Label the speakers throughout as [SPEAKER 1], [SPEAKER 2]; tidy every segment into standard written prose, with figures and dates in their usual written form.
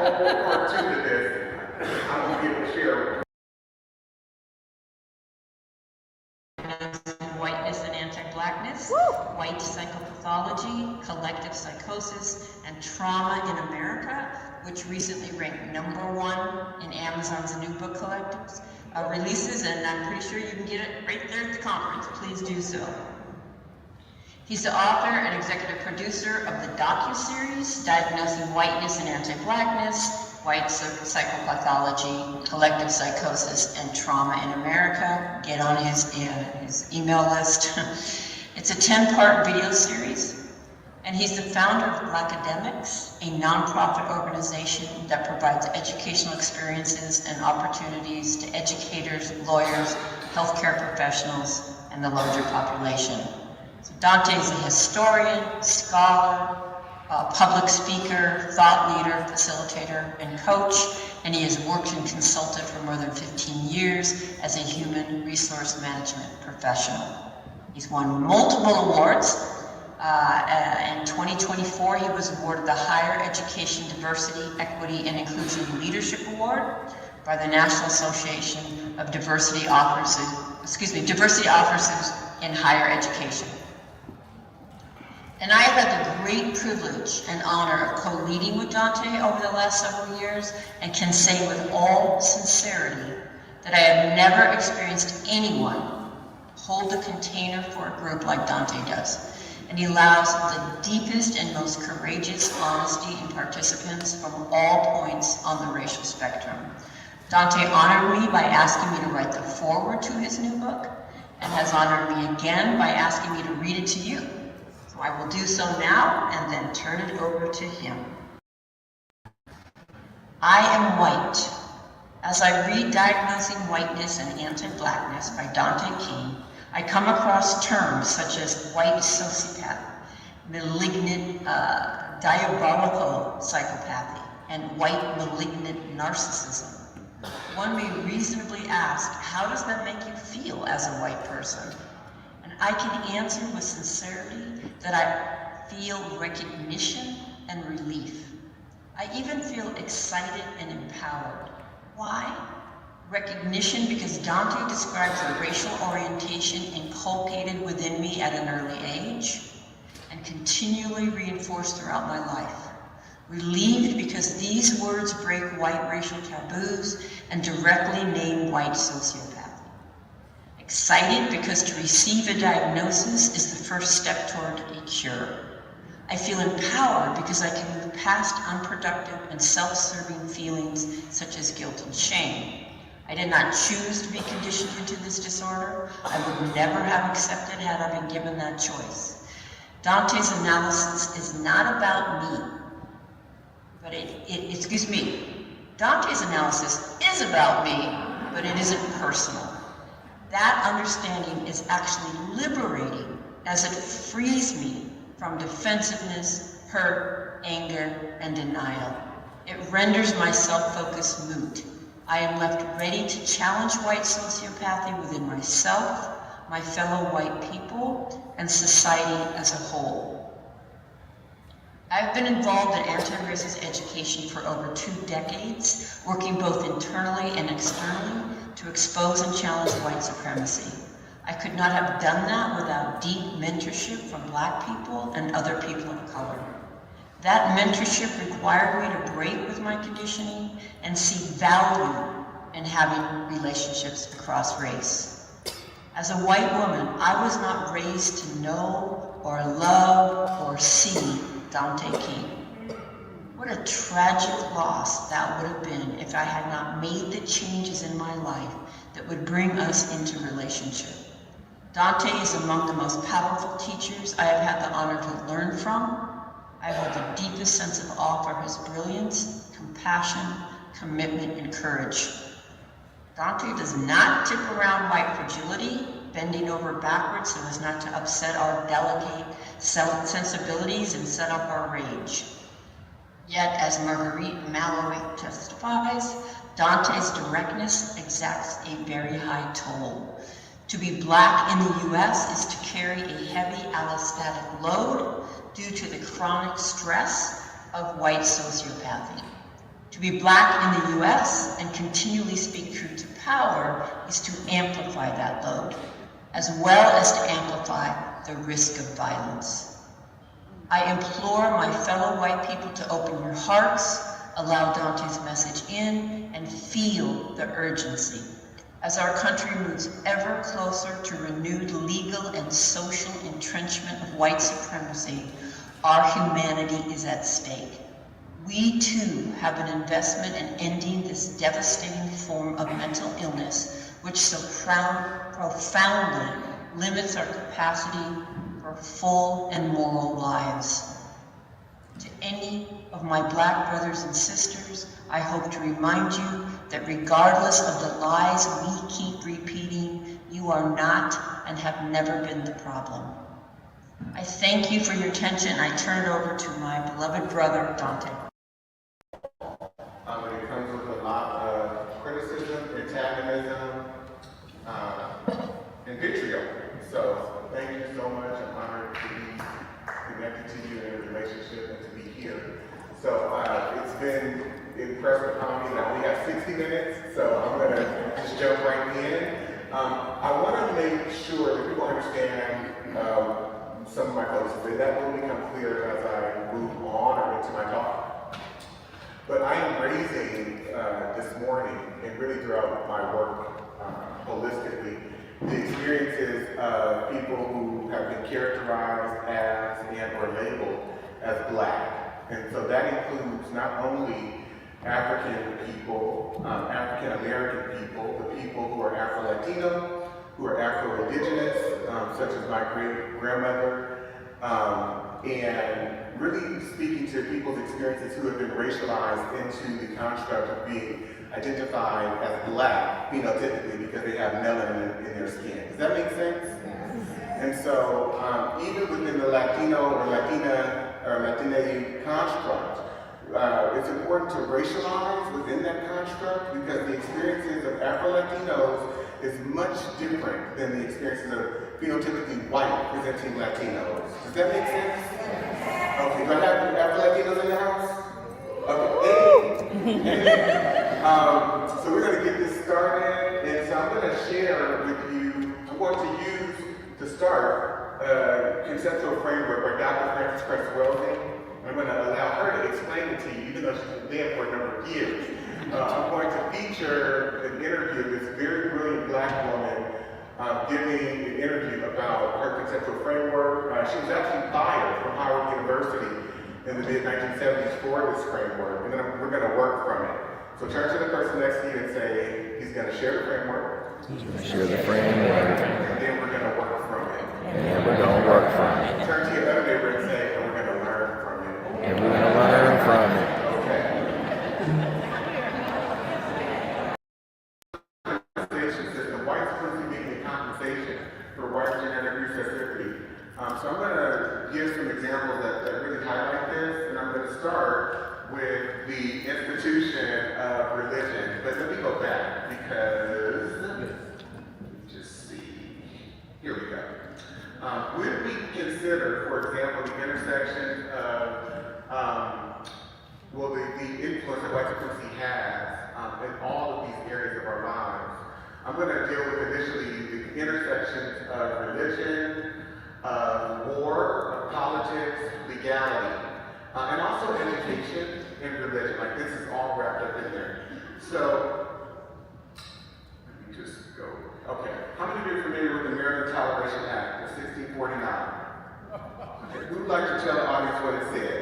[SPEAKER 1] Part two to this, I'm going to be able to share.
[SPEAKER 2] Whiteness and anti-blackness, white psychopathology, collective psychosis, and trauma in America, which recently ranked #1 in Amazon's new book collectors releases, and I'm pretty sure you can get it right there at the conference. Please do so. He's the author and executive producer of the docu-series Diagnosing Whiteness and Anti-Blackness, White Psychopathology, Collective Psychosis, and Trauma in America. Get on his email list. It's a 10-part video series, and he's the founder of Blackademics, a nonprofit organization that provides educational experiences and opportunities to educators, lawyers, healthcare professionals, and the larger population. So Dante is a historian, scholar, public speaker, thought leader, facilitator, and coach, and he has worked and consulted for more than 15 years as a human resource management professional. He's won multiple awards. In 2024, he was awarded the Higher Education Diversity, Equity, and Inclusion Leadership Award by the National Association of Diversity Officers in Higher Education. And I have had the great privilege and honor of co-leading with Dante over the last several years, and can say with all sincerity that I have never experienced anyone hold a container for a group like Dante does. And he allows the deepest and most courageous honesty in participants from all points on the racial spectrum. Dante honored me by asking me to write the foreword to his new book, and has honored me again by asking me to read it to you. I will do so now and then turn it over to him. I am white. As I read Diagnosing Whiteness and Anti-Blackness by Dante King, I come across terms such as white sociopath, malignant diabolical psychopathy, and white malignant narcissism. One may reasonably ask, how does that make you feel as a white person? And I can answer with sincerity that I feel recognition and relief. I even feel excited and empowered. Why? Recognition because Dante describes a racial orientation inculcated within me at an early age and continually reinforced throughout my life. Relieved because these words break white racial taboos and directly name white sociopathy. Excited because to receive a diagnosis is the first step toward a cure. I feel empowered because I can move past unproductive and self-serving feelings such as guilt and shame. I did not choose to be conditioned into this disorder. I would never have accepted had I been given that choice. Dante's analysis is not about me, but Dante's analysis is about me, but it isn't personal. That understanding is actually liberating as it frees me from defensiveness, hurt, anger, and denial. It renders my self-focus moot. I am left ready to challenge white sociopathy within myself, my fellow white people, and society as a whole. I've been involved in anti-racist education for over 2 decades, working both internally and externally to expose and challenge white supremacy. I could not have done that without deep mentorship from Black people and other people of color. That mentorship required me to break with my conditioning and see value in having relationships across race. As a white woman, I was not raised to know or love or see Dante King. What a tragic loss that would have been if I had not made the changes in my life that would bring us into relationship. Dante is among the most powerful teachers I have had the honor to learn from. I hold the deepest sense of awe for his brilliance, compassion, commitment, and courage. Dante does not tip around white fragility, bending over backwards so as not to upset our delicate sensibilities and set up our rage. Yet, as Marguerite Malloy testifies, Dante's directness exacts a very high toll. To be Black in the US is to carry a heavy allostatic load due to the chronic stress of white sociopathy. To be Black in the US and continually speak truth to power is to amplify that load, as well as to amplify the risk of violence. I implore my fellow white people to open your hearts, allow Dante's message in, and feel the urgency. As our country moves ever closer to renewed legal and social entrenchment of white supremacy, our humanity is at stake. We too have an investment in ending this devastating form of mental illness, which so profoundly limits our capacity for full and moral lives. To any of my Black brothers and sisters, I hope to remind you that regardless of the lies we keep repeating, you are not and have never been the problem. I thank you for your attention. I turn it over to my beloved brother, Dante.
[SPEAKER 1] It comes with a lot of criticism, antagonism, and vitriol. So thank you so much. I'm honored to be connected to you in a relationship and to be here. So it's been impressive upon me that we have 60 minutes, so I'm going to just jump right in. I want to make sure that people understand some of my folks, that will become clear as I move on or into my talk. But I am raising this morning, and really throughout my work holistically, the experiences of people who have been characterized as and or labeled as Black. And so that includes not only African people, African American people, the people who are Afro-Latino, who are Afro-Indigenous, such as my great-grandmother, and really speaking to people's experiences who have been racialized into the construct of being identified as Black, phenotypically, because they have melanin in their skin. Does that make sense? And so, even within the Latino or Latina or Latina construct, it's important to racialize within that construct because the experiences of Afro-Latinos is much different than the experiences of phenotypically white presenting Latinos. Does that make sense? Okay, do I have Afro-Latinos in the house? Okay, so we're going to get this started, and so I'm going to share with you, I'm going to use to start a conceptual framework by Dr. Frances Cress Welsing. I'm going to allow her to explain it to you, even though she's been dead for a number of years. I'm going to feature an interview of this very brilliant Black woman giving an interview about her conceptual framework. She was actually fired from Howard University in the mid-1970s for this framework, and then we're going to work from it. So turn to the person next to you and say, he's going to share the framework.
[SPEAKER 3] He's going to share the framework.
[SPEAKER 1] And then we're going to work from it.
[SPEAKER 3] And we're going to work from it.
[SPEAKER 1] Turn to your other neighbor and say, and we're going to learn from it.
[SPEAKER 3] And we're going to learn from it.
[SPEAKER 1] Okay. System, white supremacy being the compensation for white genetic recessivity. So I'm going to give some examples that really highlight this, and I'm going to start with the institution of religion. But let me go back because, let me just see. Here we go. Would we consider, for example, the intersection of the influence that white supremacy has in all of these areas of our lives? I'm going to deal with initially the intersections of religion, of war, of politics, legality, and also education and religion. Like this is all wrapped up in there. So, let me just go. Okay. How many of you are familiar with the American Toleration Act of 1649? Okay. Who would like to tell the audience what it said?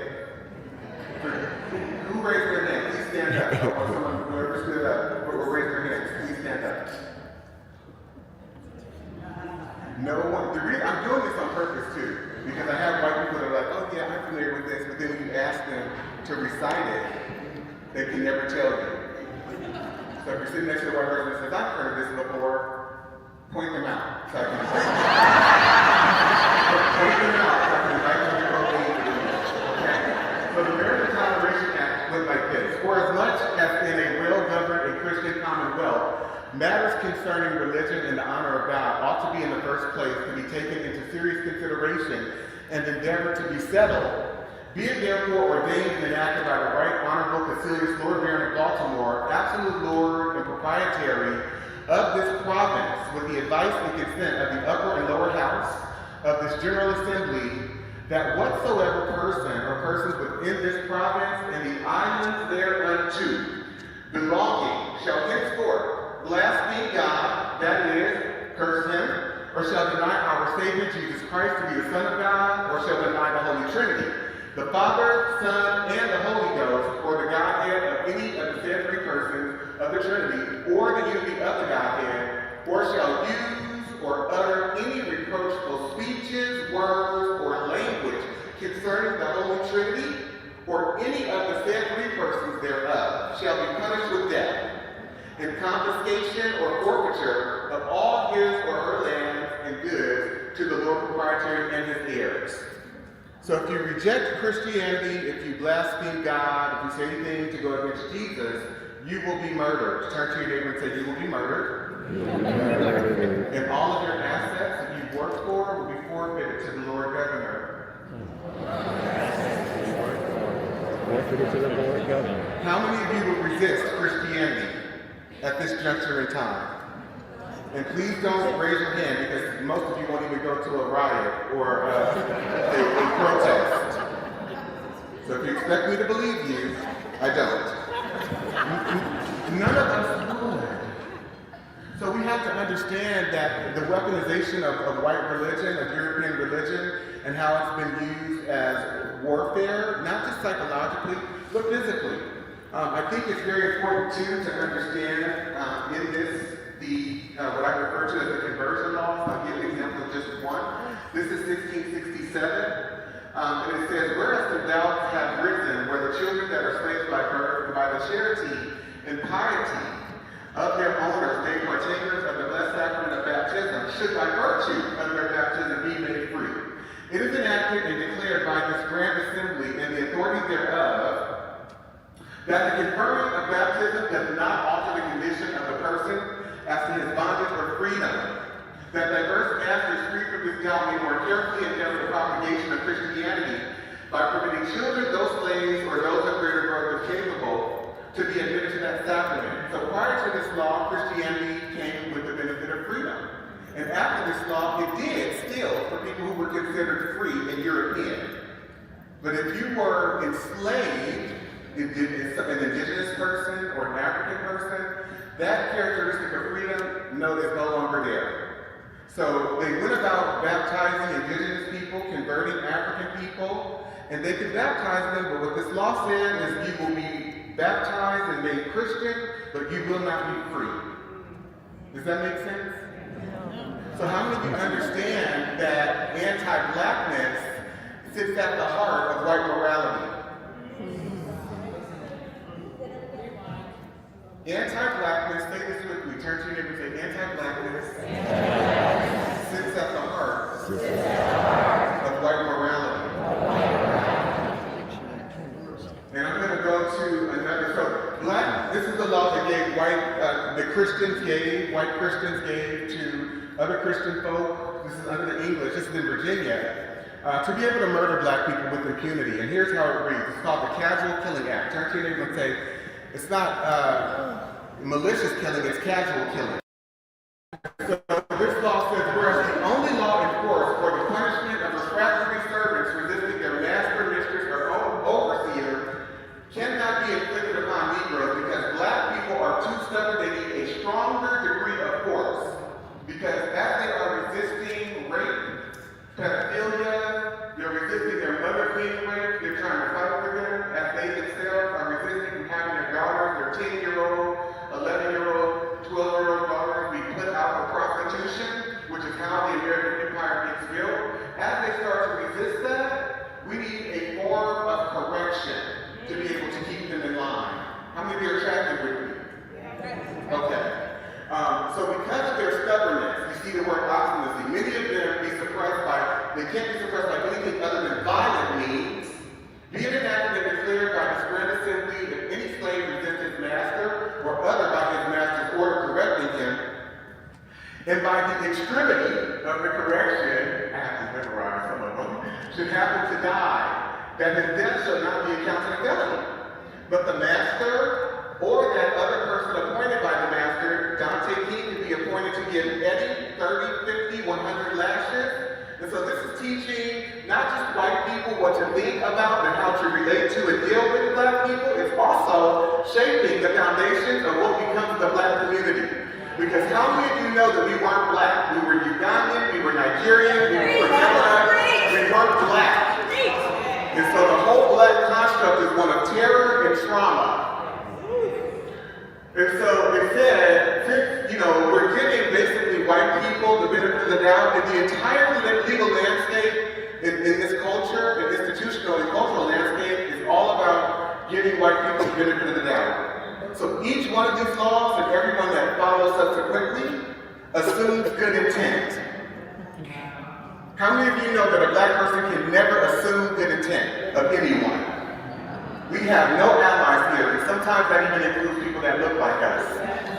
[SPEAKER 1] Who raised their hand? Please stand up. Or someone, whoever stood up, or raised their hands, please stand up. No one. The reason I'm doing this on purpose too, because I have white people that are like, oh yeah, I'm familiar with this, but then when you ask them to recite it, they can never tell you. So if you're sitting next to a white person that says, I've heard of this before, point them out. So I can point them out so I can invite them to go read it. Okay. So the American Toleration Act looked like this. For as much as in a well-governed and Christian commonwealth, matters concerning religion and the honor of God ought to be in the first place to be taken into serious consideration and endeavored to be settled. Be it therefore ordained and enacted by the right honorable Caecilius Lord Baron of absolute lord and proprietary of this province, with the advice and consent of the upper and lower house of this General Assembly, that whatsoever person or persons within this province and the islands thereunto belonging shall henceforth blaspheme God, that is, curse him, or shall deny our Savior Jesus Christ to be the Son of God, or shall deny the Holy Trinity, the Father, Son, and the Holy Ghost, or the Godhead of any of the said three persons of the Trinity, or the unity of the Godhead, or shall use or utter any reproachful speeches, words, or language concerning the Holy Trinity, or any of the said three persons thereof, shall be punished with death, and confiscation or forfeiture of all his or her lands and goods to the Lord proprietary and his heirs. So if you reject Christianity, if you blaspheme God, if you say anything to go against Jesus, you will be murdered. Turn to your neighbor and say, you will be murdered. And all of your assets that you've worked for will be forfeited to the Lord Governor.
[SPEAKER 3] Forfeited to the Lord Governor.
[SPEAKER 1] How many of you will resist Christianity at this juncture in time? And please don't raise your hand, because most of you won't even go to a riot or a protest. So if you expect me to believe you, I don't. None of us would. So we have to understand that the weaponization of white religion, of European religion, and how it's been used as warfare, not just psychologically, but physically. I think it's very important too to understand in this what I refer to as the conversion laws. I'll give an example of just one. This is 1667, and it says, whereas the doubts have risen, where the children that are slaves by birth, by the charity and piety of their owners, made partakers of the blessed sacrament of baptism, should by virtue of their baptism be made free. It is enacted and declared by this grand assembly and the authority thereof, that the conferring of baptism does not alter the condition of the person as to his bondage or freedom, that diverse masters free from this doubt may more carefully endeavor the propagation of Christianity by permitting children, those slaves, or those of greater growth capable to be admitted to that sacrament. So prior to this law, Christianity came with the benefit of freedom. And after this law, it did still for people who were considered free and European. But if you were enslaved, an indigenous person or an African person, that characteristic of freedom, no, is no longer there. So they went about baptizing indigenous people, converting African people, and they could baptize them, but what this law said is you will be baptized and made Christian, but you will not be free. Does that make sense? So how many of you understand that anti-blackness sits at the heart of white morality? Anti-blackness, say this with me, turn to your neighbor and say, anti-blackness sits at the heart of white morality. And I'm going to go to another, so this is the law that gave white Christians gave to other Christian folk. This is under the English, this is in Virginia, to be able to murder black people with impunity. And here's how it reads. It's called the Casual Killing Act. Turn to your neighbor and say, it's not malicious killing, it's casual killing. So this law says, whereas the only law enforced for the punishment of refractory servants resisting their master, mistress, or overseer cannot be inflicted upon Negroes because black people are too stubborn, they need a stronger degree of force. Because as they are resisting rape, pedophilia, they're resisting their mother being raped, they're trying to fight for them, as they themselves are resisting from having their daughters, their 10-year-old, 11-year-old, 12-year-old daughters be put out for prostitution, which is how the American empire gets built. As they start to resist that, we need a form of correction to be able to keep them in line. How many of you are tracking with me? Okay. So because of their stubbornness, you see the word obstinacy, many of them they can't be suppressed by anything other than violent means, be it enacted and declared by this grand assembly if any slave resists his master or other by his master's order correcting him, and by the extremity of the correction, I have to memorize some of them, should happen to die, that his death shall not be accounted a felony, but the master or that other person to think about and how to relate to and deal with Black people is also shaping the foundations of what becomes the Black community. Because how many of you know that we weren't Black? We were Ugandan, we were Nigerian, we were Canada, we weren't Black. And so the whole Black construct is one of terror and trauma. And so it said, since, we're giving basically white people the benefit of the doubt, and the entire legal landscape in this culture, and institutional and cultural landscape, is all about giving white people the benefit of the doubt. So each one of these laws and everyone that follows subsequently assumes good intent. How many of you know that a Black person can never assume good intent of anyone? We have no allies here, and sometimes that even includes people that look like us,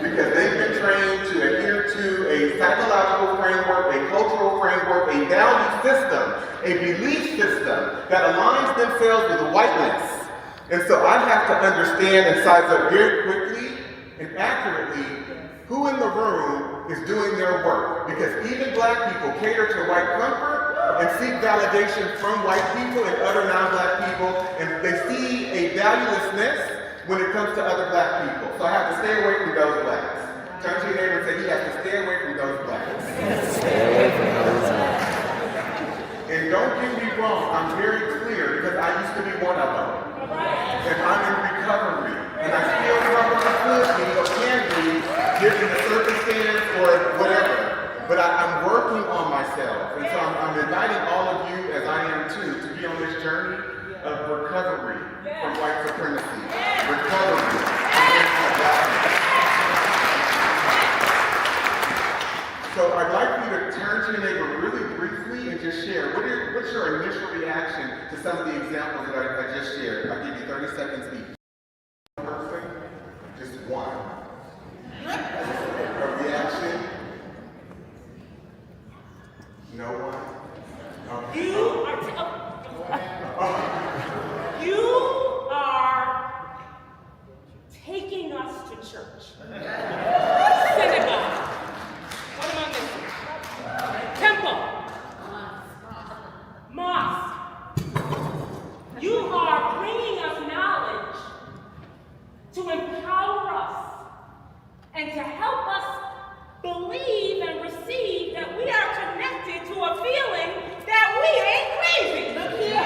[SPEAKER 1] because they've been trained to adhere to a psychological framework, a cultural framework, a value system, a belief system that aligns themselves with whiteness. And so I have to understand and size up very quickly and accurately who in the room is doing their work. Because even Black people cater to white comfort and seek validation from white people and other non-Black people, and they see a valuelessness when it comes to other Black people. So I have to stay away from those Blacks. Turn to your neighbor and say, you have to stay away from those Blacks.
[SPEAKER 3] Stay away from those Blacks.
[SPEAKER 1] And don't get me wrong, I'm very clear because I used to be one of them. And I'm in recovery. And I still struggle with be or can be given the circumstance or whatever. But I'm working on myself. And so I'm inviting all of you, as I am too, to be on this journey of recovery from white supremacy. Recovery from anti-blackness. So I'd like you to turn to your neighbor really briefly and just share. What's your initial reaction to some of the examples that I just shared? I'll give you 30 seconds each. Person, just one. A reaction? No one? Okay.
[SPEAKER 4] You are taking us to church. Synagogue. What am I missing? Temple. Mosque. You are bringing us knowledge to empower us and to help us believe and receive that we are connected to a feeling that we ain't crazy. Look here.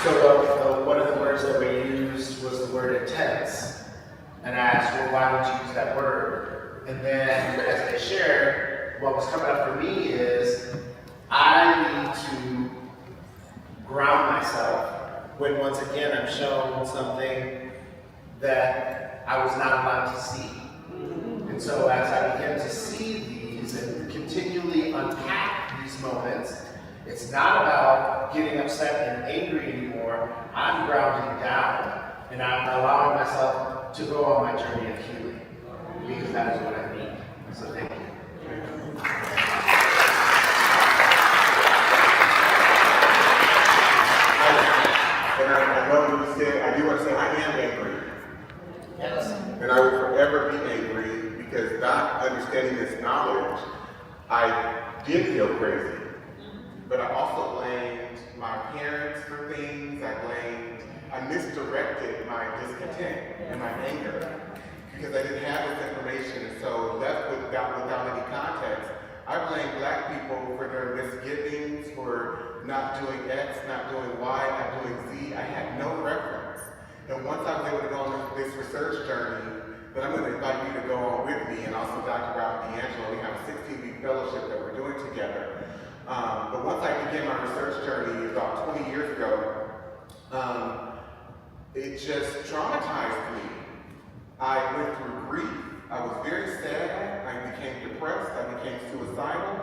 [SPEAKER 5] So one of the words that we used was the word intense. And I asked, well, why would you use that word? And then as they shared, what was coming up for me is I need to ground myself when once again I'm shown something that I was not allowed to see. And so as I begin to see these and continually unpack these moments, it's not about getting upset and angry anymore. I'm grounding down and I'm allowing myself to go on my journey of healing, because that is what I need. So thank you.
[SPEAKER 1] And I love what you said. I do want to say I am angry.
[SPEAKER 5] Yes.
[SPEAKER 1] And I will forever be angry because not understanding this knowledge, I did feel crazy. But I also blamed my parents for things. I misdirected my discontent and my anger because I didn't have this information. And so left without any context, I blame Black people for their misgivings, for not doing X, not doing Y, not doing Z. I had no reference. And once I was able to go on this research journey, then I'm going to invite you to go on with me, and also Dr. Ralph D'Angelo. We have a 16-week fellowship that we're doing together. But once I began my research journey about 20 years ago, it just traumatized me. I went through grief. I was very sad. I became depressed. I became suicidal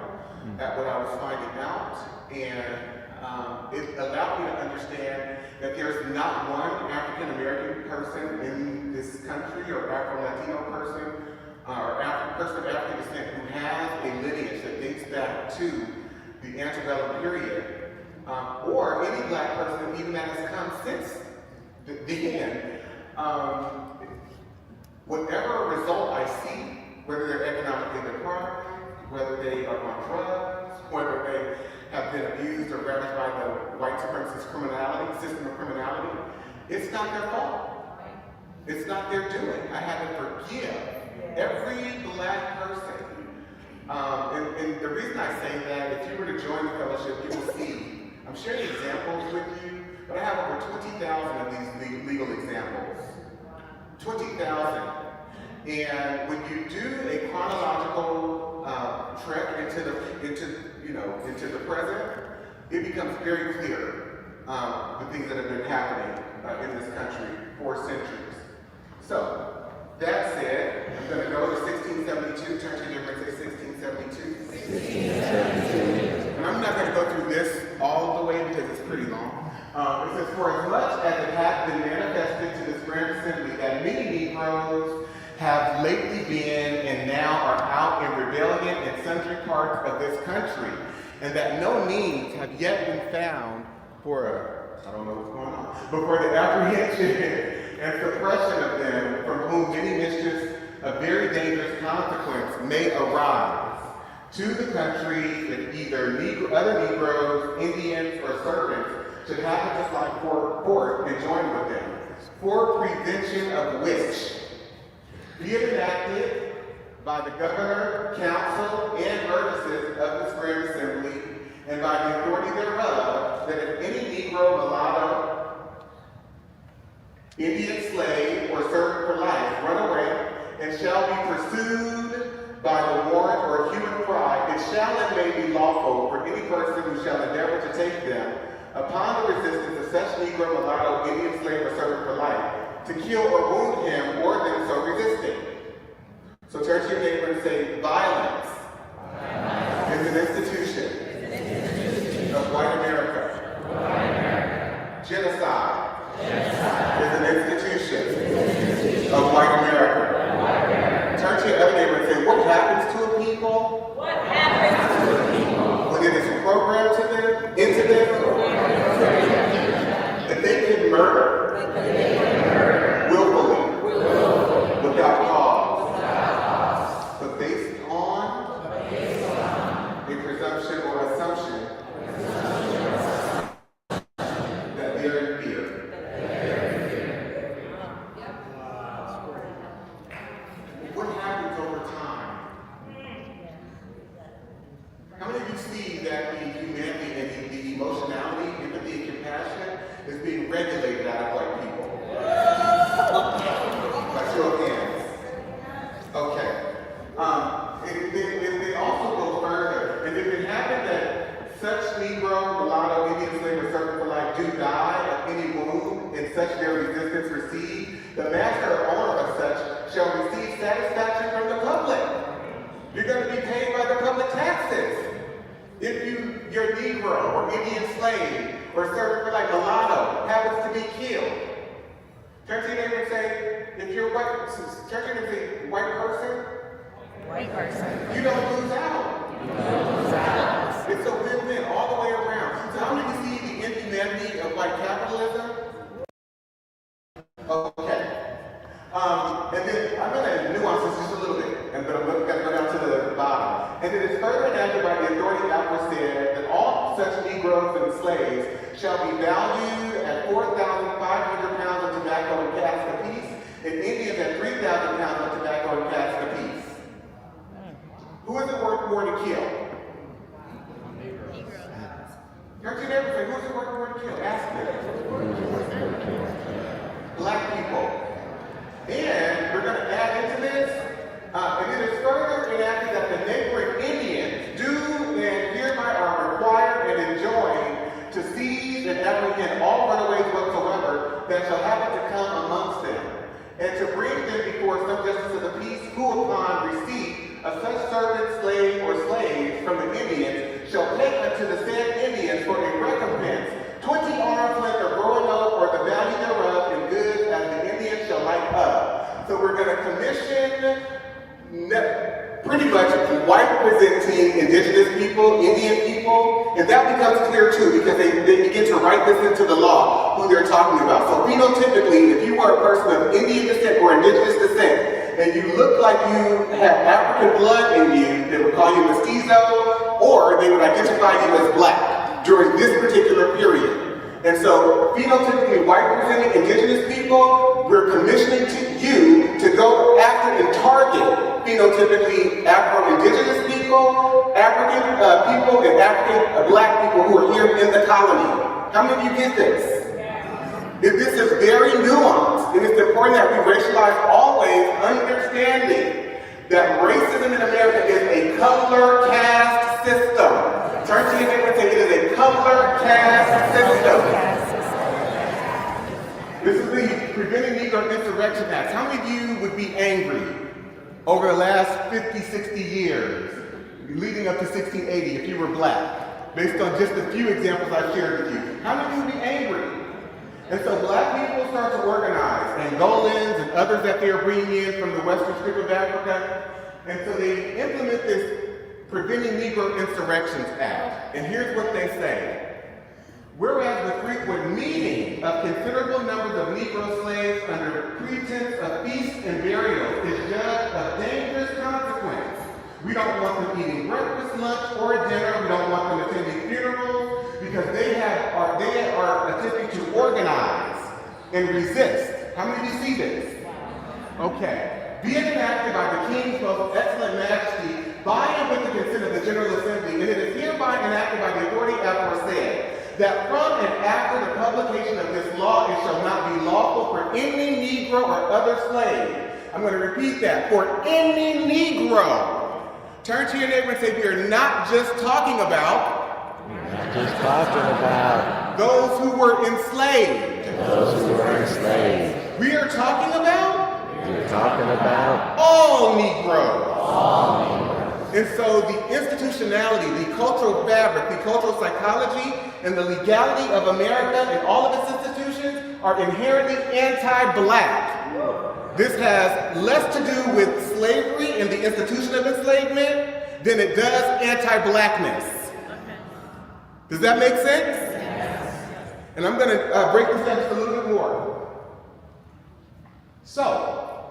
[SPEAKER 1] at what I was finding out. And it allowed me to understand that there's not one African American person in this country, or Afro-Latino person, or person of African descent who has a lineage that dates back to the antebellum period, or any Black person even that has come since the end. whatever result I see, whether they're economically deprived, whether they are on drugs, whether they have been abused or ravaged by the white supremacist system of criminality, it's not their fault. It's not their doing. I have to forgive every black person. And the reason I say that, if you were to join the fellowship, you will see, I'm sharing examples with you, but I have over 20,000 of these legal examples. 20,000. And when you do a chronological trek into the present, it becomes very clear the things that have been happening in this country for centuries. So, that said, I'm going to go to 1672. Turn to your neighbor and say 1672. 1672. And I'm not going to go through this all the way because it's pretty long. It says, for as much as it hath been manifested to this grand assembly that many Negroes have lately been and now are out in rebellion in sundry parts of this country, and that no means have yet been found for, I don't know what's going on, but for the apprehension and suppression of them, from whom many mischiefs of very dangerous consequence may arise to the country, if either other Negroes, Indians, or servants should happen to slide forth and join with them, for prevention of which be it enacted by the governor, council, and burgesses of this grand assembly, and by the authority thereof, that if any Negro, mulatto, Indian slave, or servant for life run away, and shall be pursued by the warrant or human cry, it shall and may be lawful for any person who shall endeavor to take them upon the resistance of such Negro, mulatto, Indian slave, or servant for life, to kill or wound him or them so resisting. So turn to your neighbor and say, violence is an institution of white America. Genocide is an institution of white America. Turn to your other neighbor and say, what happens to a people?
[SPEAKER 4] What happens to a people?
[SPEAKER 1] When it is programmed into them, that they can murder willfully, without cause, but based on a presumption or assumption that they are in fear. What happens over time? How many of you see that the humanity and the emotionality, empathy, and compassion is being regulated out of white people? By show of hands. Okay. It also goes further. And if it happened that such Negro, mulatto, Indian slave, or servant for life do die of any wound in such their resistance received, the master or owner of such shall receive satisfaction from the public. You're going to be paid by the public taxes. If your Negro or Indian slave or servant for life, mulatto, happens to be killed, turn to your neighbor and say, if you're white, turn to your neighbor and say, white person, you don't lose out. It's a win-win all the way around. So how many of you see the inhumanity of white capitalism? Okay. And then I'm going to nuance this just a little bit, but I'm going to go down to the bottom. And it is further enacted by the authority aforesaid that all such Negroes and slaves shall be valued at 4,500 pounds of tobacco and casks apiece, and Indians at 3,000 pounds of tobacco and casks apiece. Who is it worth more to kill? Turn to your neighbor and say, who is it worth more to kill? Ask them. Black people. And we're going to add into this, and it is further enacted that the neighboring Indians do and hereby are required and enjoined to seize and apprehend all runaways whatsoever that shall happen to come amongst them, and to bring them before some justice of the peace, who upon receipt of such servant, slave, or slaves from the Indians shall take unto the said Indians for a recompense 20 arms length of roanoke or the value thereof in goods as the Indians shall like up. So we're going to commission pretty much white presenting indigenous people, Indian people, and that becomes clear too because they begin to write this into the law. who they're talking about. So phenotypically, if you were a person of Indian descent or indigenous descent, and you look like you have African blood in you, they would call you mestizo, or they would identify you as black during this particular period. And so, phenotypically white-presenting indigenous people, we're commissioning you to go after and target phenotypically Afro-indigenous people, African people, and African black people who are here in the colony. How many of you get this? This is very nuanced, and it's important that we racialize always, understanding that racism in America is a color caste system. Turn to your neighbor and say, it is a color caste system. This is the Preventing Negro Insurrection Act. How many of you would be angry over the last 50, 60 years, leading up to 1680, if you were black, based on just a few examples I shared with you? How many of you would be angry? And so black people start to organize, Angolans and others that they are bringing in from the western strip of Africa. And so they implement this Preventing Negro Insurrections Act. And here's what they say. Whereas the frequent meeting of considerable numbers of Negro slaves under pretense of feast and burial is judged of dangerous consequence. We don't want them eating breakfast, lunch, or dinner. We don't want them attending funerals because they are attempting to organize and resist. How many of you see this? Okay. Be it enacted by the King's most excellent majesty by and with the consent of the General Assembly, and it is hereby enacted by the authority aforesaid, that from and after the publication of this law, it shall not be lawful for any Negro or other slave. I'm going to repeat that. For any Negro. Turn to your neighbor and say, we are not just talking about those who were enslaved.
[SPEAKER 3] Those who were enslaved.
[SPEAKER 1] We are talking about all Negroes.
[SPEAKER 3] All Negroes.
[SPEAKER 1] And so the institutionality, the cultural fabric, the cultural psychology, and the legality of America and all of its institutions are inherently anti-black. This has less to do with slavery and the institution of enslavement than it does anti-blackness. Does that make sense? Yes. And I'm going to break this down just a little bit more. So,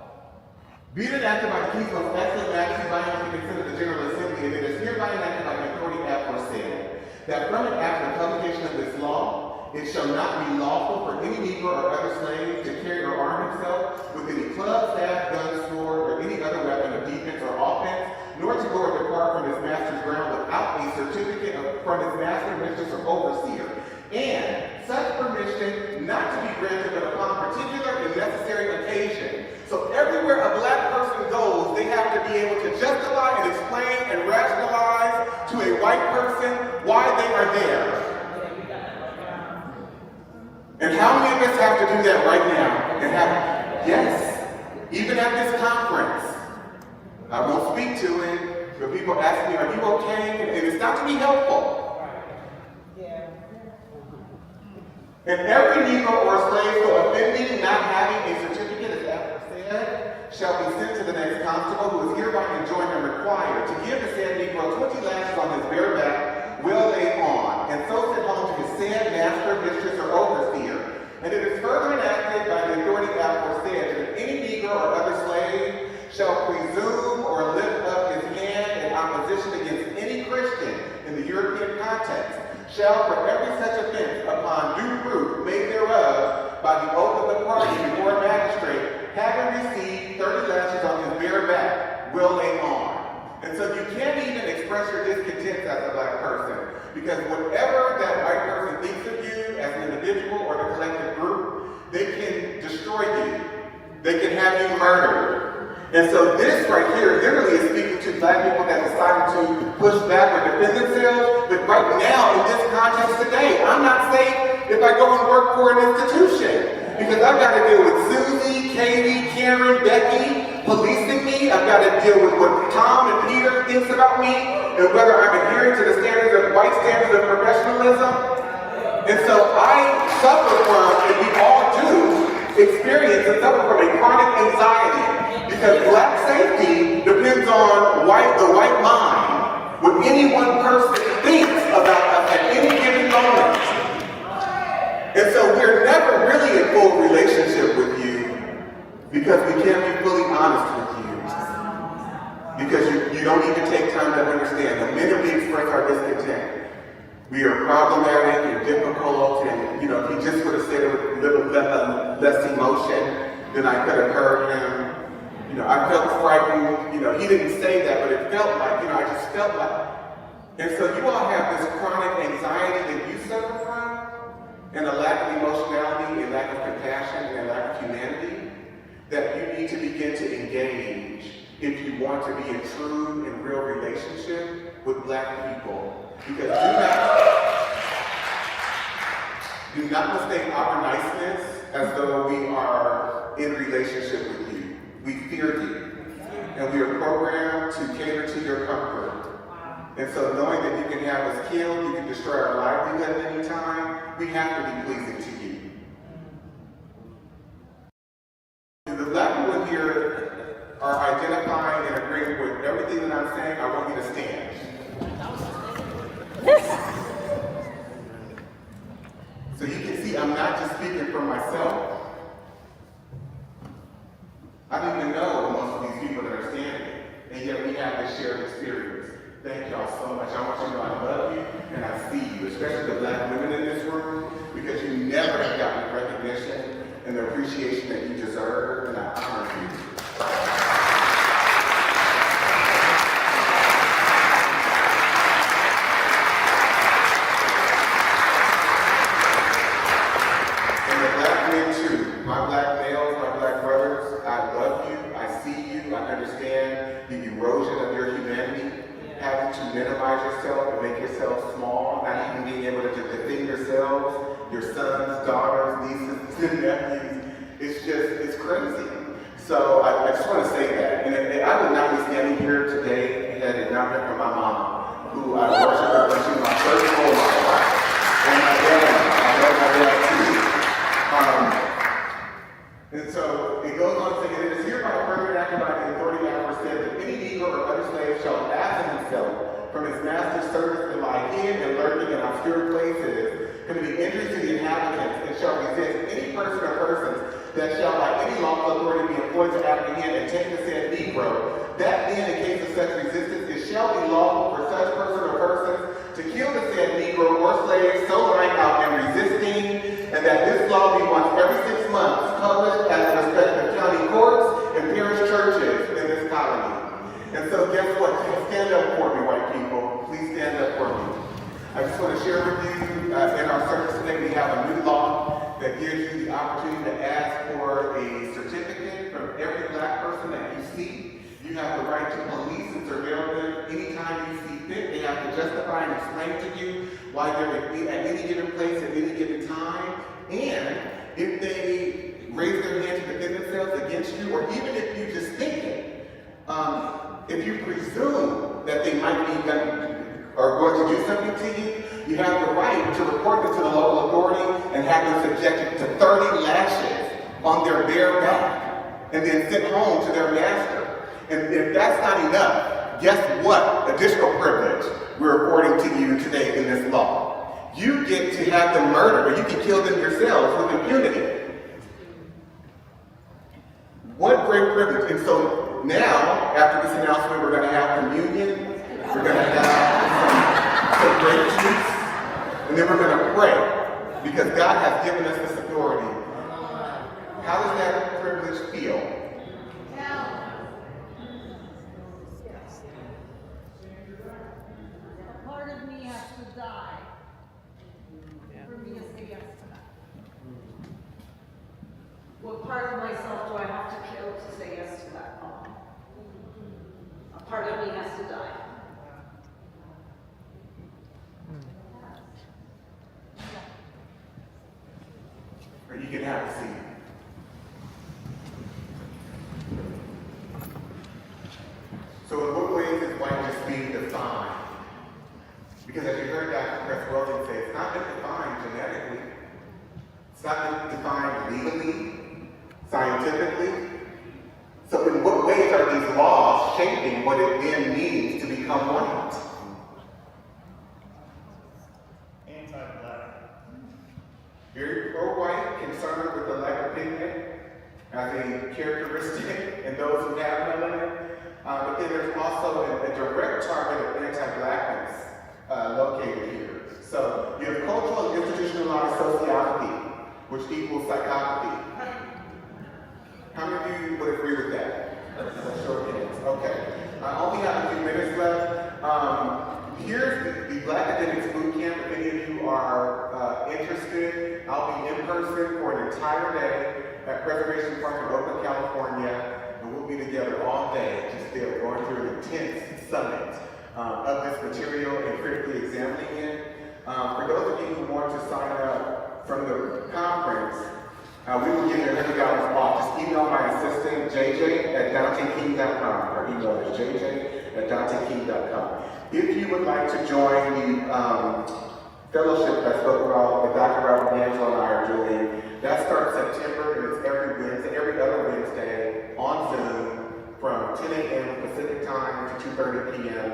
[SPEAKER 1] be it enacted by the King's most excellent majesty by and with the consent of the General Assembly, and it is hereby enacted by the authority aforesaid, that from and after the publication of this law, it shall not be lawful for any Negro or other slave to carry or arm himself with any club, staff, gun, sword, or any other weapon of defense or offense, nor to go or depart from his master's ground without a certificate from his master, mistress, or overseer. And such permission not to be granted but upon particular and necessary occasion. So everywhere a black person goes, they have to be able to justify and explain and rationalize to a white person why they are there. And how many of us have to do that right now? And yes, even at this conference. I won't speak to it, but people ask me, are you okay? And it's not to be helpful. And every Negro or slave for offending, not having a certificate, as After said, shall be sent to the next constable, who is hereby enjoined and required to give the said Negro 20 lashes on his bare back, will lay on, and so send home to his said master, mistress, or overseer. And it is further enacted by the authority aforesaid that any Negro or other slave shall presume or lift up his hand in opposition against any Christian in the European context, shall for every such offense, upon due proof made thereof by the oath of the party before a magistrate, having received 30 lashes on his bare back, will lay on. And so you can't even express your discontent as a black person, because whatever that white person thinks of you as an individual or the collective group, they can destroy you. They can have you murdered. And so this right here literally is speaking to black people that decided to push back or defend themselves. But right now, in this context today, I'm not safe if I go and work for an institution. Because I've got to deal with Susie, Katie, Karen, Becky policing me. I've got to deal with what Tom and Peter thinks about me and whether I'm adhering to the standards of white standards of professionalism. And so I suffer from, and we all do, experience and suffer from a chronic anxiety. Because black safety depends on the white mind, what any one person thinks about us at any given moment. And so we're never our discontent. We are problematic and difficult, and if he just would have said it with a little less emotion, then I could have heard him. I felt frightened. He didn't say that, but it felt like, I just felt like. And so you all have this chronic anxiety that you suffer from, and a lack of emotionality, and lack of compassion, and a lack of humanity, that you need to begin to engage if you want to be in true and real relationship with Black people. Because do not mistake our niceness as though we are in relationship with you. We fear you, and we are programmed to cater to your comfort. And so knowing that you can have us killed, you can destroy our livelihood at any time, we have to be pleasing to you. The Black people here are identifying and agreeing with everything that I'm saying. I want you to stand. So you can see I'm not just speaking for myself. I don't even know most of these people that are standing, and yet we have this shared experience. Thank y'all so much. I want you to know I love you and I see you, especially the Black women in this room, because you never have gotten the recognition and the appreciation that you deserve, and I honor you. My Black males, my Black brothers, I love you, I see you, I understand the erosion of your humanity, having to minimize yourself and make yourself small, not even being able to defend yourselves, your sons, daughters, nieces, and nephews. It's crazy. So I just want to say that. And I would not be standing here today had it not been for my mom, who I worship her when she was my first role model. And my dad, I love my dad too. And so it goes on saying, it is hereby further enacted by the authority that said that any Negro or other slave shall absent himself from his master's service and lie hid and lurking in obscure places, committing injuries to the inhabitants, and shall resist any person or persons that shall by any lawful authority be employed to apprehend and take the said Negro. That then, in case of such resistance, it shall be lawful for such person or persons to kill the said Negro or slave so lying out and resisting, and that this law be once every 6 months published at the respective county courts and parish churches in this colony. And so guess what? Stand up for me, white people. Please stand up for me. I just want to share with you, in our service today, we have a new law that gives you the opportunity to ask for a certificate from every Black person that you see. You have the right to police and surveil them anytime you see fit. They have to justify and explain to you why they're at any given place at any given time. And if they raise their hand to defend themselves against you, or even if you just think it, if you presume that they might be going to do something to you, you have the right to report them to the local authority and have them subjected to 30 lashes on their bare back and then sent home to their master. And if that's not enough, guess what additional privilege we're affording to you today in this law? You get to have them murdered, or you can kill them yourselves with impunity. What great privilege. And so now, after this announcement, we're going to have communion, we're going to have some grape juice, and then we're going to pray, because God has given us this authority. How does that privilege feel?
[SPEAKER 6] Part of me has to die for me to say yes to that. What part of myself do I have to kill to say yes to that law? A part of me has to die.
[SPEAKER 1] Or you can have a seat. So in what ways is whiteness being defined? Because as you heard Dr. Chris Weldon say, it's not been defined genetically. It's not been defined legally, scientifically. So in what ways are these laws shaping what it then means to become white?
[SPEAKER 7] Anti-black.
[SPEAKER 1] Very pro-white, concerned with the lack of pigment as a characteristic in those who have melanin. But then there's also a direct target of anti-blackness which equals psychopathy. How many of you would agree with that? Show of hands. Okay. I only have a few minutes left. Here's the Black Academics Boot Camp. If any of you are interested, I'll be in person for an entire day at Preservation Park in Oakland, California, and we'll be together all day, just there going through an intense summit of this material and critically examining it. For those of you who want to sign up from the conference, we will give you $100 off. Just email my assistant, jj@danteking.com, or email is jj@danteking.com. If you would like to join the fellowship I spoke about that Dr. Robert D'Angelo and I are doing, that starts September, and it's every other Wednesday on Zoom from 10 a.m. Pacific time to 2:30 p.m.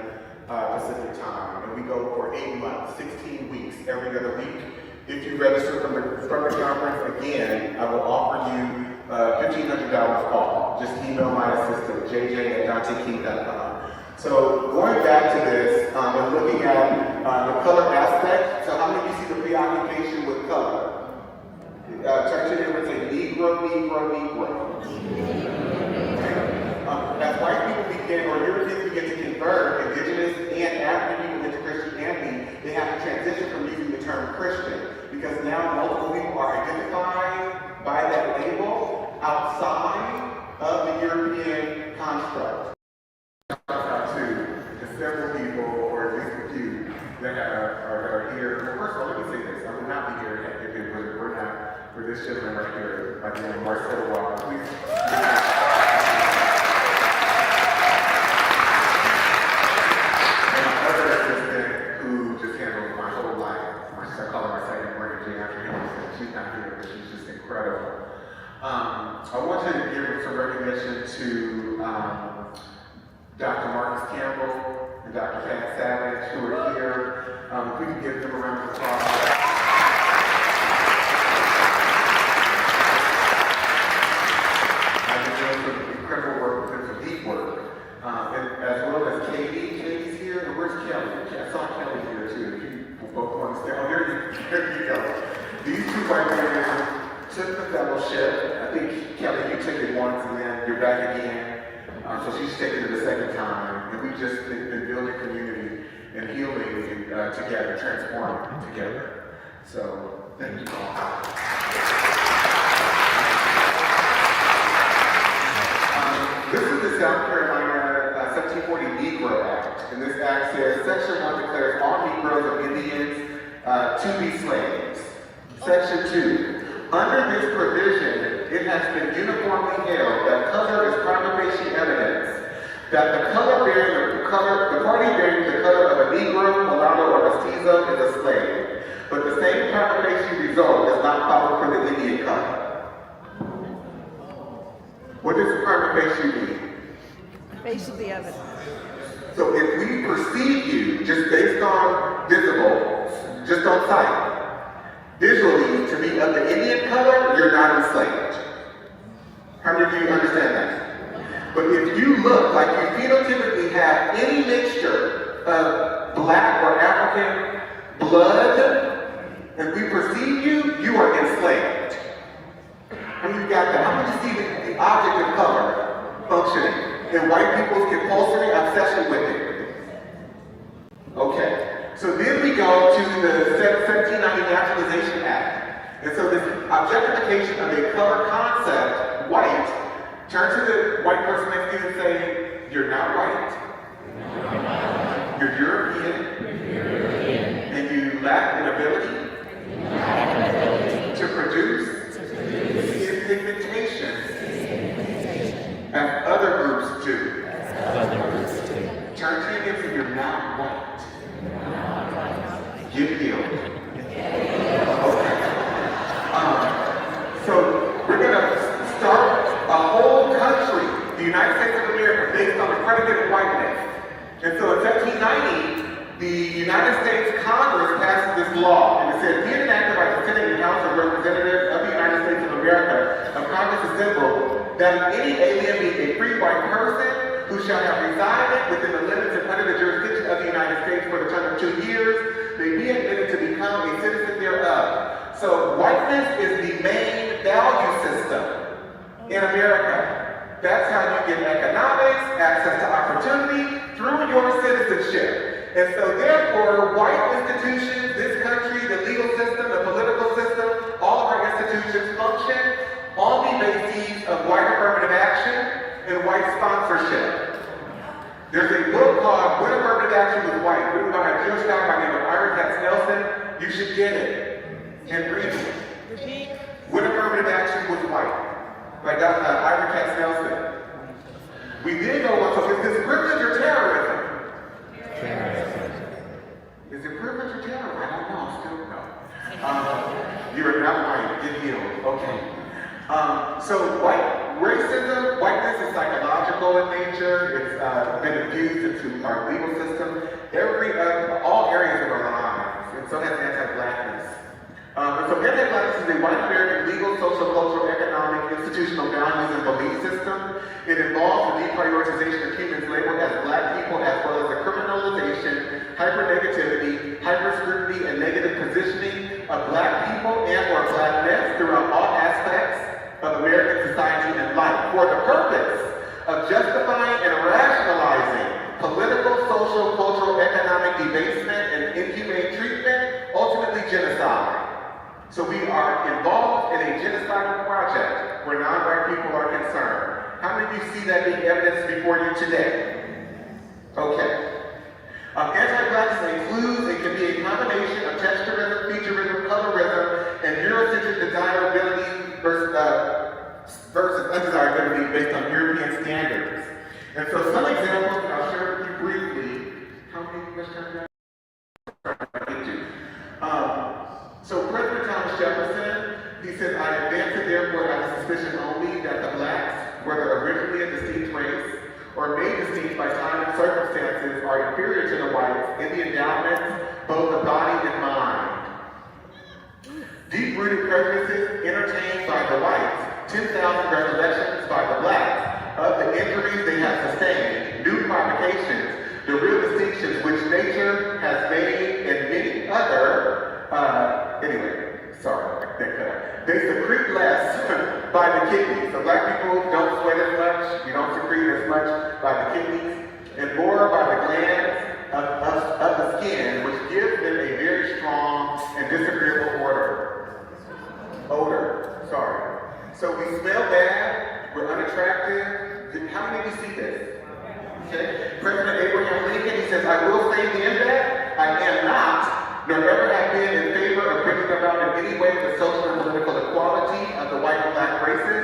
[SPEAKER 1] Pacific time. And we go for 8 months, 16 weeks, every other week. If you register from the conference, again, I will offer you $1,500 off. Just email my assistant, jj@danteking.com. So going back to this and looking at the color aspect, so how many of you see the preoccupation with color? Turn to them and say Negro, Negro, Negro. As white people begin, or Europeans begin to convert, indigenous and African people into Christianity, they have to transition from using the term Christian, because now multiple people are identified by that label outside of the European construct. To several people, or at least a few, that are here. First of all, let me say this. I would not be here if it were not for this gentleman right here, by the name of Marcelo Walker. Please. And my other assistant, who just handles my whole life. I call her my second mortgage after him. She's not here, but she's just incredible. I want to give some recognition to Dr. Marcus Campbell and Dr. Pat Savage, who are here. If we can give them a round of applause. I've been doing some incredible work with them, some deep work. And as well as Katie. Katie's here, and where's Kelly? I saw Kelly here too. If you both want to stay. Oh, there you go. These two white women took the fellowship. I think, Kelly, you took it once and then you're back again. So she's taken it the second time, and we've just been building community and healing together, transforming together. So, thank you all. This is the South Carolina 1740 Negro Act, and this act says, Section 1 declares all Negroes of Indians to be slaves. Section 2, under this provision, it has been uniformly held that color is prima facie evidence that the party bearing the color of a Negro, mulatto, or mestizo is a slave. But the same prima facie result is not followed for the Indian color. What does prima facie mean?
[SPEAKER 7] Face of the evidence.
[SPEAKER 1] So if we perceive you just based on visible, just on sight, visually, to be of the Indian color, you're not enslaved. How many of you understand that? But if you look like you phenotypically have any mixture of black or African blood, and we perceive you, you are enslaved. How many of you got that? How many of you see the object of color functioning in white people's compulsory obsession with it? Okay. So then we go to the 1790 Naturalization Act. And so this objectification of a color concept, white, turn to the white person next to you and say, you're not white. You're European. And you lack an ability to produce skin pigmentation as other groups do. Turn to your neighbor and say, you're not white. Get healed. Okay. So we're going to start a whole country, the United States of America, based on the predicate of whiteness. And so in 1790, the United States Congress passes this law, and it says, be it enacted by the Senate and House of Representatives of the United States of America, of Congress assembled, that any alien being a free white person who shall have resided within the limits and under the jurisdiction of the United States for the term of 2 years may be admitted to become a citizen thereof. So white whiteness is the main value system in America. That's how you get economics, access to opportunity through your citizenship. And so therefore, white institutions, this country, the legal system, the political system, all of our institutions function on the basis of white affirmative action and white sponsorship. There's a book called When Affirmative Action Was White, written by a Jewish guy by the name of Ira Katz Nelson. You should get it and read it. When Affirmative Action Was White, by Ira Katz Nelson. We then go on, so is this privilege or terrorism? Is it privilege or terrorism? I don't know, I still don't know. You're not white, get healed, okay. So whiteness is psychological in nature. It's been infused into our legal system, all areas of our lives, and so has anti-blackness. And so anti-blackness is a white American legal, social, cultural, economic, institutional values and belief system. It involves the deprioritization of humans labeled as black people, as well as the criminalization, hyper-negativity, hyper-scrutiny, and negative positioning of black people and or blackness throughout all aspects of American society and life for the purpose of justifying and rationalizing political, social, cultural, economic debasement and inhumane treatment, ultimately genocide. So we are involved in a genocidal project where non-white people are concerned. How many of you see that being evidenced before you today? Okay. Anti-blackness includes, it can be a combination of texturism, featurism, colorism, and Eurocentric desirability versus undesirability based on European standards. And so some examples, and I'll share with you briefly. How many questions? So President Thomas Jefferson, he said, I advance it therefore out of suspicion only that the blacks, whether originally a distinct race or made distinct by time and circumstances, are inferior to the whites in the endowments, both of body and mind. Deep-rooted prejudices entertained by the whites, 10,000 recollections by the blacks of the injuries they have sustained, new provocations, the real distinctions which nature has made and many other, they secrete less by the kidneys. So black people don't sweat as much, you don't secrete as much by the kidneys, and more by the glands of the skin, which gives them a very strong and disagreeable odor. So we smell bad, we're unattractive. How many of you see this? Okay. President Abraham Lincoln, he says, I will say then that I am not, nor ever have been in favor of bringing about in any way the social and political equality of the white and black races,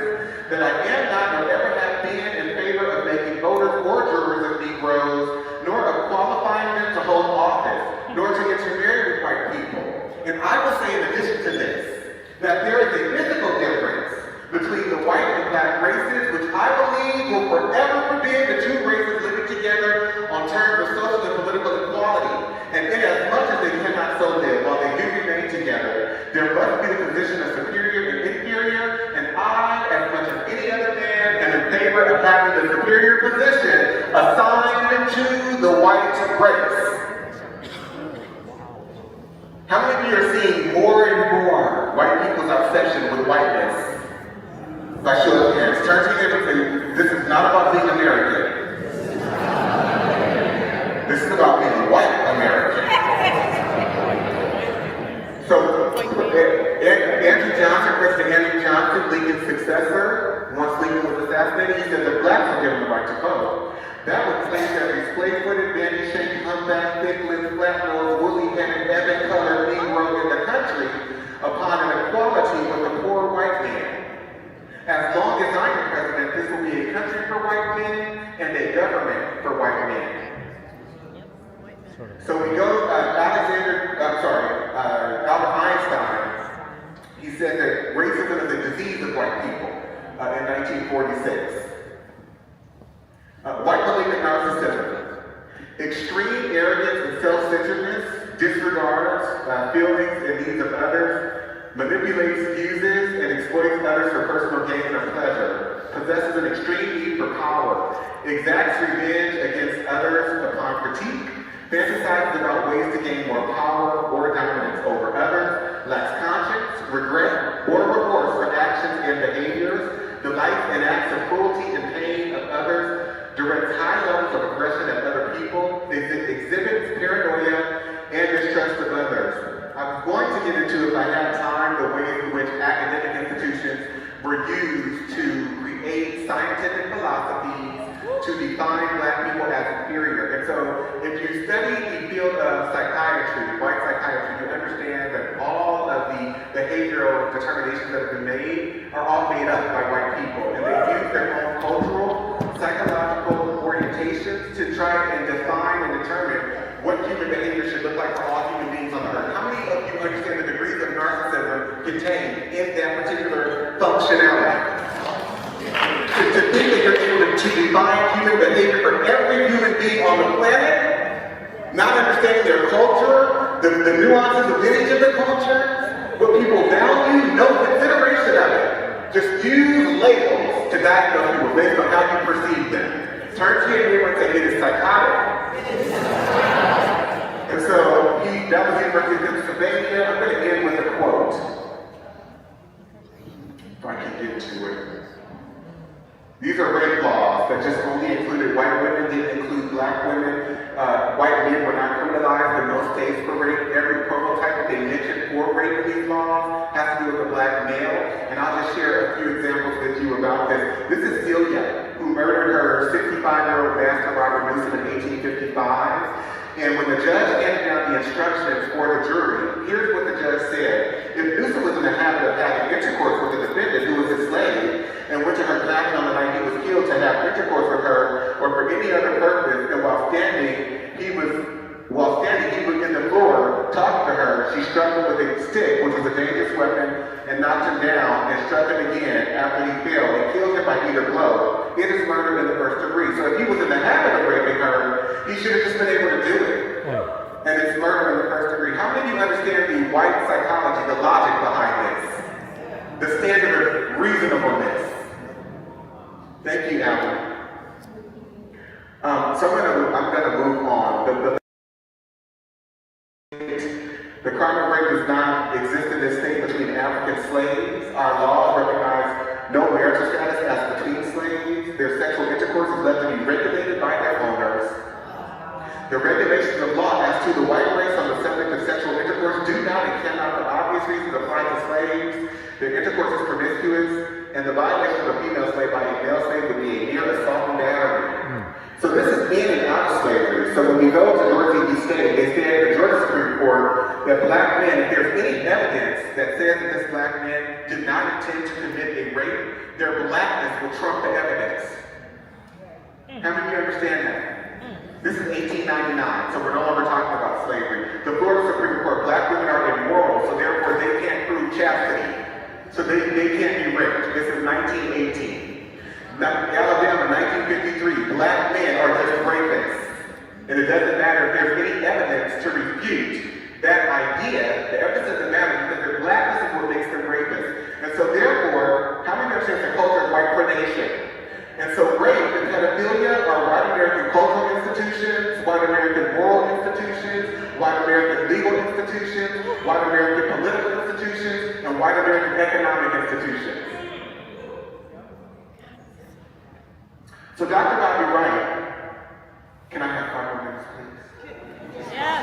[SPEAKER 1] that I am not, nor ever have been in favor of making voters or jurors of Negroes, nor of qualifying them to hold office, nor to intermarry with white people. And I will say in addition to this, that there is a mythical difference between the white and black races, which I believe will forever forbid the two races living together on terms of social and political equality. And inasmuch as they cannot so live while they do remain together, there must be the position of superior and inferior, and I, as much as any other man, am in favor of having the superior position assigned to the white race. How many of you are seeing more and more white people's obsession with whiteness? By show of hands. Turn to your neighbor. This is not about being American. This is about being white American. So, President Andrew Johnson, Lincoln's successor, once Lincoln was assassinated, he said the blacks were given the right to vote. That would place every splay-footed, bandy-shaped, humpback, thick-lipped, flat-nosed, woolly-headed, ebon-colored Negro in the country upon an equality with the poor white man. As long as I am president, this will be a country for white men and a government for white men. So we go, Albert Einstein, he said that racism is a disease of white people in 1946. White malignant narcissism, extreme arrogance and self-centeredness, disregards feelings and needs of others, manipulates, uses, and exploits others for personal gain or pleasure, possesses an extreme need for power, exacts revenge against others upon critique, fantasizes about ways to gain more power or dominance over others, lacks conscience, regret, I was going to get into, if I had time, the ways in which academic institutions were used to create scientific philosophies to define Black people as inferior. And so if you study the field of psychiatry, white psychiatry, you understand that all of the behavioral determinations that have been made are all made up by white people. And they use their own cultural, psychological orientations to try and define and determine what human behavior should look like for all human beings on the earth. How many of you understand the degrees of narcissism contained in that particular functionality? To think that you're able to define human behavior for every human being on the planet, not understanding their culture, the nuances of lineage of the culture, what people value, no consideration of it. Just use labels to diagnose people based on how you perceive them. Turn to your neighbor and say, it is psychotic. And so, that was University of Pennsylvania. I'm going to end with a quote. If I can get to it. These are rape laws that just only included white women, didn't include Black women. White men were not criminalized in most states for rape. Every prototype that they mentioned for rape in these laws has to do with a Black male. And I'll just share a few examples with you about this. This is Celia, who murdered her 65-year-old master, Robert Newsom, in 1855. And when the judge handed down the instructions for the jury, here's what the judge said. If Newsom was in the habit of having intercourse with the defendant, who was his slave, and went to her cabin on the night he was killed to have intercourse with her, or for any other purpose, and while standing, he was in the floor talking to her, she struck him with a stick, which was a dangerous weapon, and knocked him down, and struck him again after he fell, and killed him by either blow. It is murder in the first degree. So if he was in the habit of raping her, he should have just been able to do it. And it's murder in the first degree. How many of you understand the white psychology, the logic behind this? The standard of reasonableness. Thank you, Alan. So I'm gonna move on. The crime of rape does not exist in this state between African slaves. Our laws recognize no marital status as between slaves. Their sexual intercourse is left to be regulated by their owners. The regulations of law as to the white race on the subject of sexual intercourse do not and cannot, for obvious reasons, apply to slaves. Their intercourse is promiscuous, and the violation of a female slave by a male slave would be a mere assault and battery. So this is in and out of slavery. So when we go to Dorothy B. State, they said in the Georgia Supreme Court that Black men, if there's any evidence that says that this Black man did not intend to commit a rape, their Blackness will trump the evidence. How many of you understand that? This is 1899, so we're no longer talking about slavery. The Florida Supreme Court, Black women are immoral, so therefore they can't prove chastity. So they can't be raped. This is 1918. Alabama, 1953, Black men are just rapists. And it doesn't matter if there's any evidence to refute that idea. The evidence doesn't matter because their Blackness is what makes them rapists. And so therefore, how many understand the culture of white predation? And so rape and pedophilia are white American cultural institutions, white American moral institutions, white American legal institutions, white American political institutions, and white American economic institutions. So Dr. Bobby Wright, can I have 5 more minutes, please?
[SPEAKER 4] Yeah.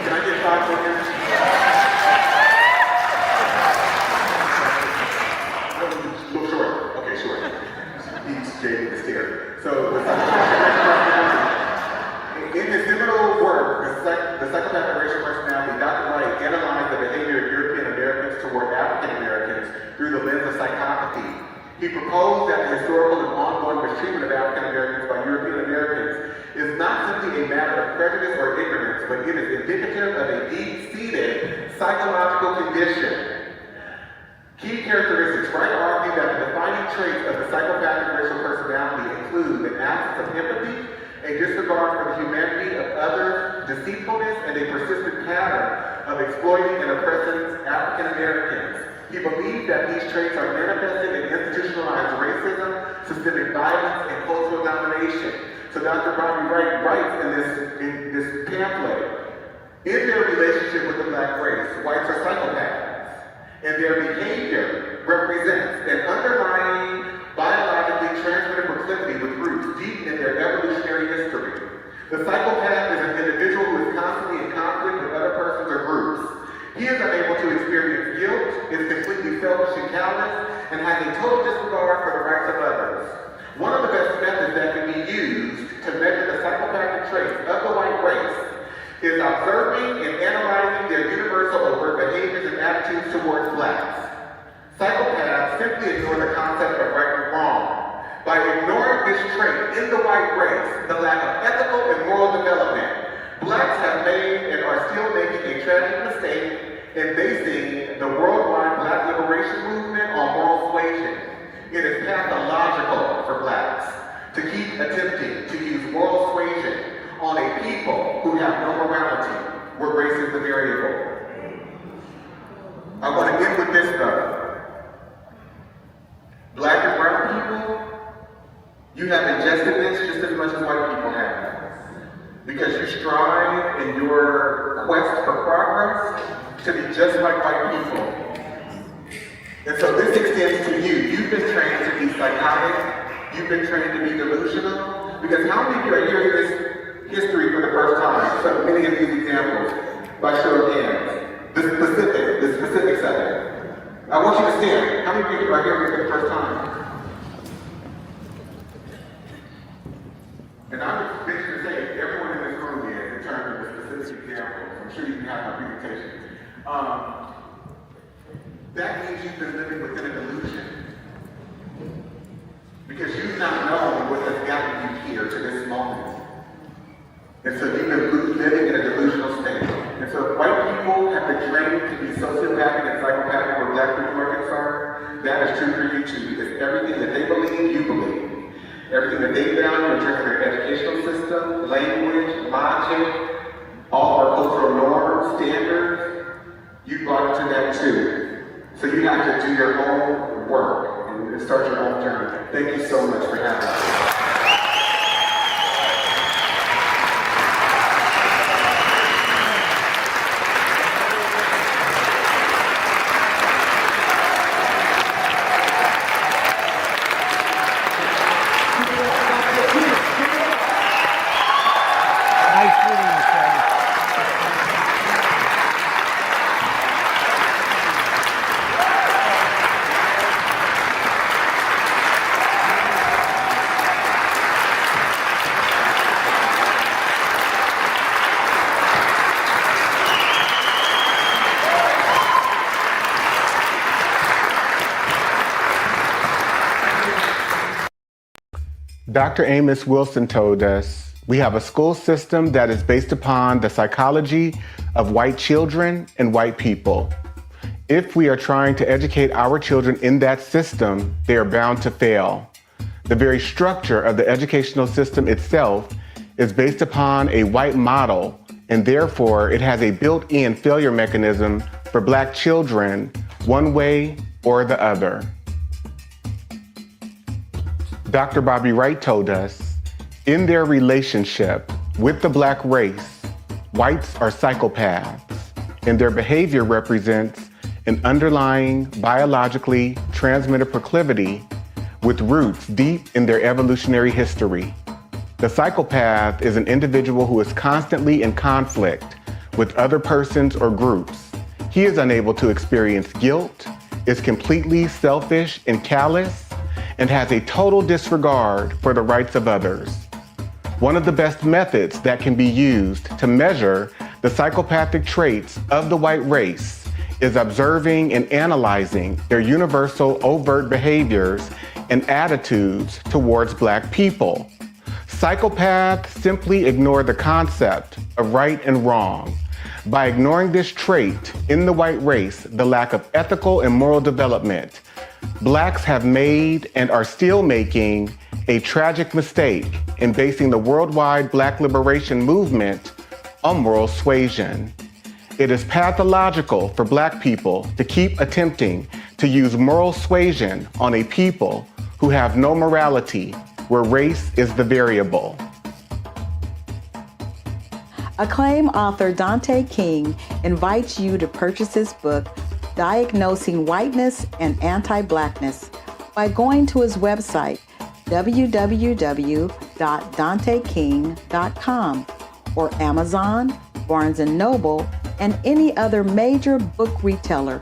[SPEAKER 1] Can I get 5 more minutes? Look short. Okay, short. He's Jay the Stair. So in his seminal work, the Psychopathic Racial Personality, Dr. Wright analyzed the behavior of European Americans toward African Americans through the lens of psychopathy. He proposed that the historical and ongoing mistreatment of African Americans by European Americans is not simply a matter of prejudice or ignorance, but it is indicative of a deep-seated psychological condition. Key characteristics. Wright argued that the defining traits of the psychopathic racial personality include an absence of empathy, a disregard for the humanity of others, deceitfulness, and a persistent pattern of exploiting and oppressing African Americans. He believed that these traits are manifested in institutionalized racism, systemic violence, and cultural domination. So Dr. Bobby Wright writes in this pamphlet, in their relationship with the Black race, whites are psychopaths, and their behavior represents an underlying biologically transmitted proclivity with roots deep in their evolutionary history. The psychopath is an individual who is constantly in conflict observing and analyzing their universal overt behaviors and attitudes towards blacks. Psychopaths simply ignore the concept of right and wrong. By ignoring this trait in the white race, the lack of ethical and moral development, blacks have made and are still making a tragic mistake in basing the worldwide black liberation movement on moral suasion. It is pathological for blacks to keep attempting to use moral suasion on a people who have no morality, where race is the variable. I want to end with this though. Black and brown people, you have ingested this just as much as white people have. Because you strive in your quest for progress to be just like white people. And so this extends to you. You've been trained to be psychotic. You've been trained to be delusional. Because how many of you are hearing this history for the first time? So many of these examples, by show of hands. The specifics of it. I want you to stand. How many of you are hearing it for the first time? And I'm just to say, everyone in this room is, in terms of the specific examples. I'm sure you can have my presentation. That means you've been living within a delusion. Because you've not known what has gotten you here to this moment. And so you've been living in a delusional state. And so if white people have been trained to be sociopathic and psychopathic where black people are concerned, that is true for you too. Because everything that they believe, you believe. Everything that they value in terms of their educational system, language, logic, all our cultural norms, standards, you brought into that too. So you have to do your own work and start your own journey. Thank you so much for having us. Dr. Amos Wilson told us, we have a school system that is based upon the psychology of white children and white people. If we are trying to educate our children in that system, they are bound to fail. The very structure of the educational system itself is based upon a white model, and therefore it has a built-in failure mechanism for black children, one way or the other. Dr. Bobby Wright told us, in their relationship with the black race, whites are psychopaths, and their behavior represents an underlying biologically transmitted proclivity with roots deep in their evolutionary history. The psychopath is an individual who is constantly in conflict with other persons or groups. He is unable to experience guilt, is completely selfish and callous, and has a total disregard for the rights of others. One of the best methods that can be used to measure the psychopathic traits of the white race is observing and analyzing their universal overt behaviors and attitudes towards black people. Psychopaths simply ignore the concept of right and wrong. By ignoring this trait in the white race, the lack of ethical and moral development, blacks have made and are still making a tragic mistake in basing the worldwide black liberation movement on moral suasion. It is pathological for black people to keep attempting to use moral suasion on a people who have no morality, where race is the variable.
[SPEAKER 8] Acclaimed author Dante King invites you to purchase his book, Diagnosing Whiteness and Anti-Blackness, by going to his website, www.danteking.com, or Amazon, Barnes & Noble, and any other major book retailer